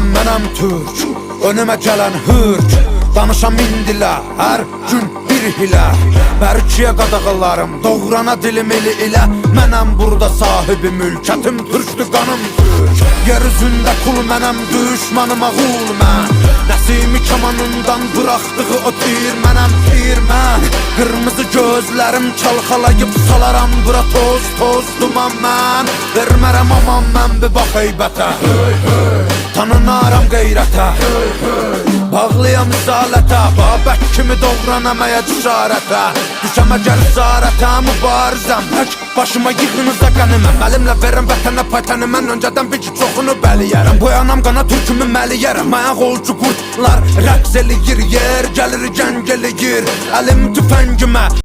mənəm türk, önümə gələn hürk. Danışam indilə, hər gün bir hilə. Bərkiyə qadağalarım, doğrana dilim eli ilə. Mənəm burada sahibi mülkətim, türkdür qanım türk. Yer üzündə kul mənəm, düşmanıma qul mən. Nəsimi kamanından bıraxdığı o tir mənəm, tir mən. Qırmızı gözlərim çalxalayıb salaram bura toz, toz duman mən. Vermərəm aman mən bir bax heybətə, tanınaram qeyrətə. Bağlıyam risalətə, Babək kimi doğranamaya cüsarətə. Düşəm əgər zarətə, mübarizəm tək başıma yığınıza qəniməm. Əlimlə verəm vətənə paytəni, mən öncədən bir ki çoxunu bəliyərəm. Boyanam qana türkümü məliyərəm. Ayaq olcu qurtlar rəqs eləyir, yer gəlir gəng eləyir. Əlim tüfəngimə